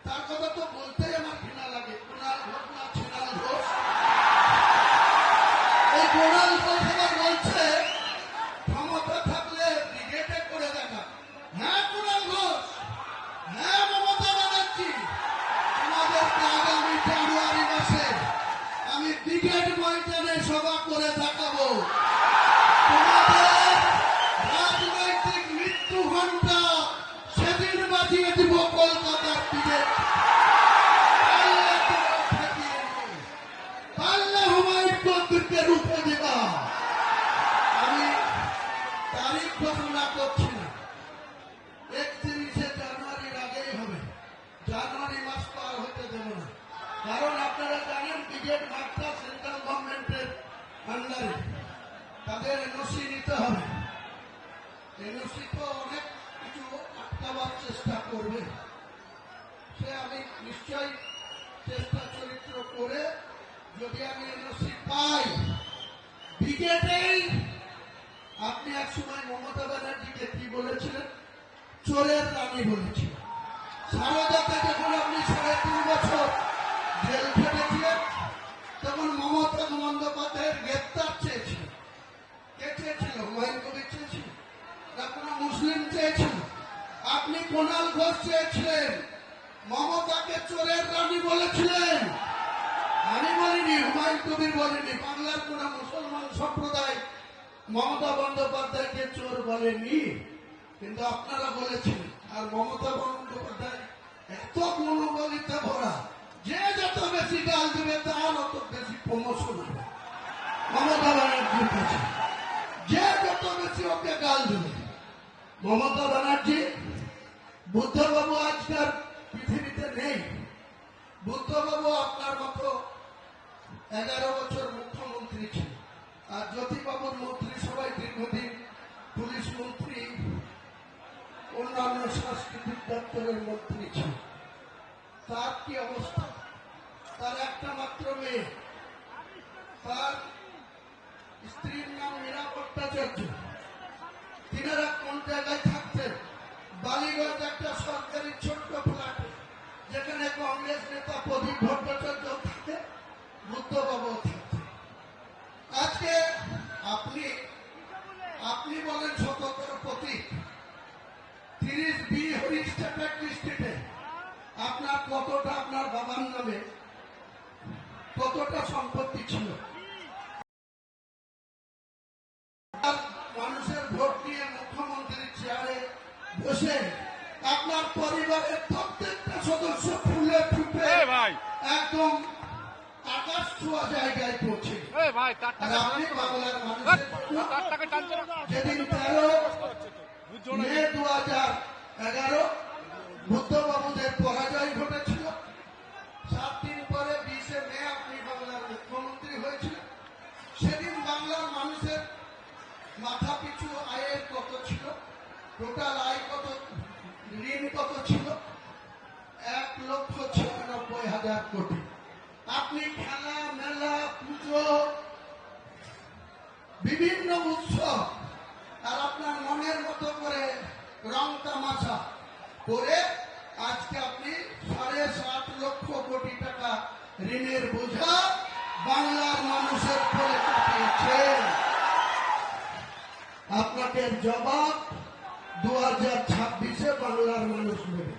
তার কথা তো বলতেই আমার ঘৃণা লাগে। কুণাল ঘোষ না ছিনাল ঘোষ, এই কুণাল ঘোষ আবার বলছে ক্ষমতা থাকলে ব্রিগেডে করে দেখা। হ্যাঁ কুণাল ঘোষ, হ্যাঁ মমতা ব্যানার্জি, আমাদেরকে আগামী জানুয়ারি মাসে আমি ব্রিগেড ময়দানে সভা করে দেখাবো। তোমাদের রাজনৈতিক মৃত্যু ঘণ্টা সেদিন বাজিয়ে দিব কলকাতার ব্রিগেড। পাল্লা হুমায়ুন কবিরকে রুখে দিবা। আমি তারিখ ঘোষণা করছি না, 31শে জানুয়ারির আগেই হবে। জানুয়ারি মাস পার হতে দেব না, কারণ আপনারা জানেন ব্রিগেড মাঠটা সেন্ট্রাল গভর্নমেন্টের আন্ডারে, তাদের এনওসি নিতে হবে। এনওসি তো অনেক কিছু আটকাবার চেষ্টা করবে, সে আমি নিশ্চয়ই চেষ্টা চরিত্র করে যদি আমি এনওসি পাই ব্রিগেডেই। আপনি এক সময় মমতা ব্যানার্জিকে কি বলেছিলেন? চোরের রানী বলেছিলেন। সারদাতে যখন আপনি 3.5 বছর জেল খেটেছিলেন তখন মমতা বন্দ্যোপাধ্যায়ের গ্রেপ্তার চেয়েছিল। কে চেয়েছিল? হুমায়ুন কবির চেয়েছিল না কোনো মুসলিম চেয়েছিল? আপনি কুণাল ঘোষ চেয়েছিলেন, মমতাকে চোরের রানী বলেছিলেন। আমি বলিনি, হুমায়ুন কবির বলেনি, বাংলার কোন মুসলমান সম্প্রদায় মমতা বন্দ্যোপাধ্যায়কে চোর বলেনি, কিন্তু আপনারা বলেছিলেন। আর মমতা বন্দ্যোপাধ্যায় এত মনোবলিতে ভরা, যে যত বেশি গাল দেবে তার অত বেশি প্রমোশন হবে মমতা ব্যানার্জির কাছে। যে যত বেশি ওকে গাল দেবে। মমতা ব্যানার্জি, বুদ্ধবাবু আজকাল পৃথিবীতে নেই। বুদ্ধবাবু আপনার মতো 11 বছর মুখ্যমন্ত্রী ছিল, আর জ্যোতিবাবুর মন্ত্রিসভায় দীর্ঘদিন পুলিশ মন্ত্রী, অন্যান্য সাংস্কৃতিক দপ্তরের মন্ত্রী ছিল। তার কি অবস্থা? তার একটা মাত্র মেয়ে, তার স্ত্রীর নাম মীরা ভট্টাচার্য। তিনারা কোন জায়গায় থাকতেন? বালিগঞ্জ একটা সরকারি ছোট্ট ফ্ল্যাটে, যেখানে কংগ্রেস নেতা প্রদীপ ভট্টাচার্য থাকে, বুদ্ধবাবু থাকতেন। আজকে আপনি বলেন 17 প্রতীক 30B হরিস্টেটের ডিস্ট্রিক্টে আপনার কতটা, আপনার বাবার নামে কতটা সম্পত্তি ছিল? মানুষের ভোট নিয়ে মুখ্যমন্ত্রীর চেয়ারে বসে আপনার পরিবারের প্রত্যেকটা সদস্য ফুলে ফুটে একদম আকাশ ছোঁয়া জায়গায় পৌঁছে। আপনি বাংলার মানুষের যেদিন 13 মে 2011 বুদ্ধবাবুদের পরাজয় ঘটেছিল, 7 দিন পরে 20শে মে আপনি বাংলার মুখ্যমন্ত্রী হয়েছিলেন। সেদিন বাংলার মানুষের মাথা পিছু আয়ের কত ছিল, টোটাল আয় কত, ঋণ কত ছিল? 1,96,000 কোটি। আপনি খেলা মেলা, পুজো, বিভিন্ন উৎসব আর আপনার মনের মতো করে রং তামাশা করে আজকে আপনি 7.5 লক্ষ কোটি টাকা ঋণের বোঝা বাংলার মানুষের উপরে চাপিয়েছেন। আপনাকে জবাব 2026-এ বাংলার মানুষ নেবে।